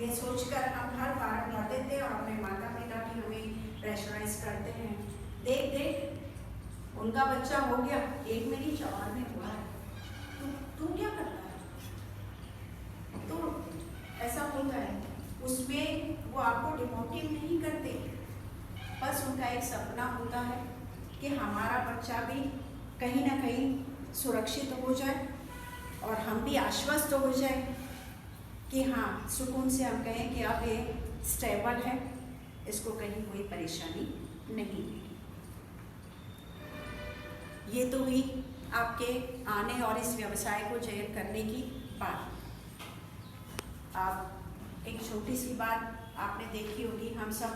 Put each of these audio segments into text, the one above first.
ये सोचकर हम हर बार भर देते हैं और अपने माता पिता भी हमें प्रेशराइज करते हैं। देख देख उनका बच्चा हो गया, एक में नहीं 4 में हुआ है, तू क्या करता है? तो ऐसा होता है। उसमें वो आपको डिमोटिव नहीं करते, बस उनका एक सपना होता है कि हमारा बच्चा भी कहीं ना कहीं सुरक्षित हो जाए और हम भी आश्वस्त हो जाए कि हाँ, सुकून से हम कहें कि अब ये स्टेबल है, इसको कहीं कोई परेशानी नहीं। ये तो हुई आपके आने और इस व्यवसाय को चयन करने की बात। आप एक छोटी सी बात आपने देखी होगी, हम सब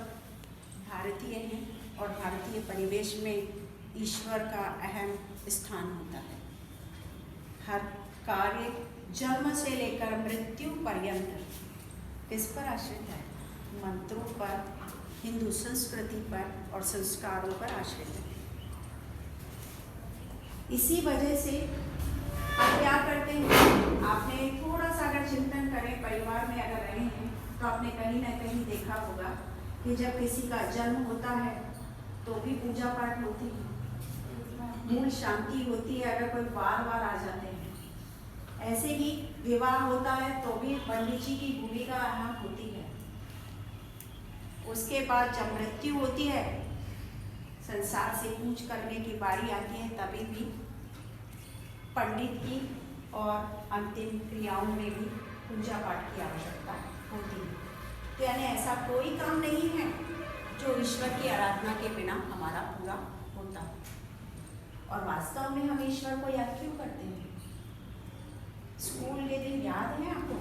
भारतीय हैं और भारतीय परिवेश में ईश्वर का अहम स्थान होता है। हर कार्य जन्म से लेकर मृत्यु पर्यंत किस पर आश्रित है? मंत्रों पर, हिंदू संस्कृति पर और संस्कारों पर आश्रित है। इसी वजह से आप क्या करते हैं, आपने थोड़ा सा अगर चिंतन करें, परिवार में अगर रहे हैं तो आपने कहीं ना कहीं देखा होगा कि जब किसी का जन्म होता है तो भी पूजा पाठ होती है, मूल शांति होती है, अगर कोई बार आ जाते हैं। ऐसे ही विवाह होता है तो भी पंडित जी की भूमिका अहम होती है। उसके बाद जब मृत्यु होती है, संसार से कूच करने की बारी आती है, तभी भी पंडित की और अंतिम क्रियाओं में भी पूजा पाठ की आवश्यकता होती है। तो यानी ऐसा कोई काम नहीं है जो ईश्वर की आराधना के बिना हमारा पूरा होता। और वास्तव में हम ईश्वर को याद क्यों करते हैं? स्कूल के दिन याद है आपको?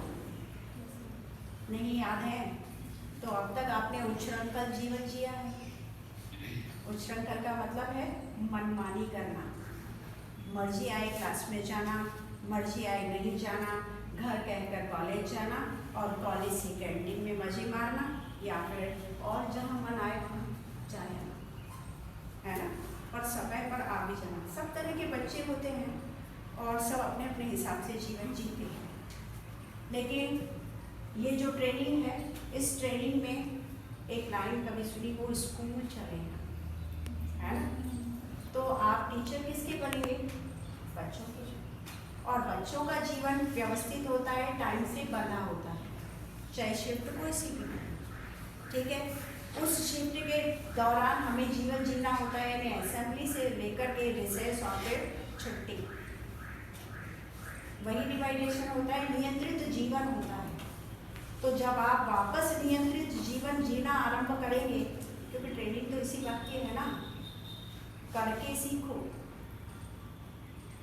नहीं याद है तो अब तक आपने उच्छृंखल जीवन जिया है। उच्छृंखल का मतलब है मनमानी करना, मर्जी आए क्लास में जाना, मर्जी आए नहीं जाना, घर कहकर कॉलेज जाना और कॉलेज से कैंटीन में मजे मारना, या फिर और जहाँ मन आए वहाँ जाए, है ना? और समय पर आ भी जाना। सब तरह के बच्चे होते हैं और सब अपने अपने हिसाब से जीवन जीते हैं। लेकिन ये जो ट्रेनिंग है, इस ट्रेनिंग में एक लाइन कभी सुनी, वो स्कूल चलेगा, है ना? तो आप टीचर किसके बनेंगे? बच्चों के। और बच्चों का जीवन व्यवस्थित होता है, टाइम से बंधा होता है, चाहे शिफ्ट कोई सी भी, ठीक है? उस शिफ्ट के दौरान हमें जीवन जीना होता है, यानी असेंबली से लेकर के रिसेस और फिर छुट्टी, वही डिवाइडेशन होता है, नियंत्रित जीवन होता है। तो जब आप वापस नियंत्रित जीवन जीना आरंभ करेंगे, क्योंकि ट्रेनिंग तो इसी बात की है ना, करके सीखो,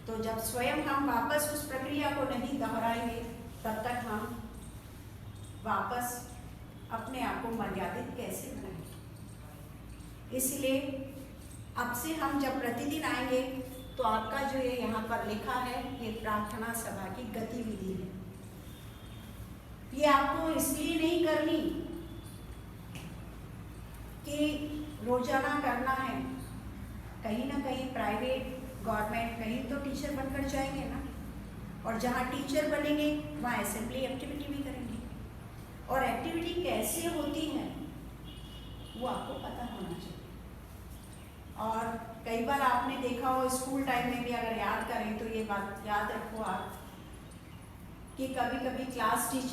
तो जब स्वयं हम वापस उस प्रक्रिया को नहीं दोहराएंगे, तब तक हम वापस अपने आप को मर्यादित कैसे बनाएंगे? इसलिए अब से हम जब प्रतिदिन आएंगे तो आपका जो ये यहाँ पर लिखा है, ये प्रार्थना सभा की गतिविधि है। ये आपको इसलिए नहीं करनी कि रोजाना करना है, कहीं ना कहीं प्राइवेट, गवर्नमेंट, कहीं तो टीचर बनकर जाएंगे ना, और जहाँ टीचर बनेंगे वहाँ असेंबली एक्टिविटी भी करेंगे। और एक्टिविटी कैसे होती है वो आपको पता होना चाहिए। और कई बार आपने देखा हो, स्कूल टाइम में भी अगर याद करें तो ये बात याद रखो आप कि कभी कभी क्लास टीचर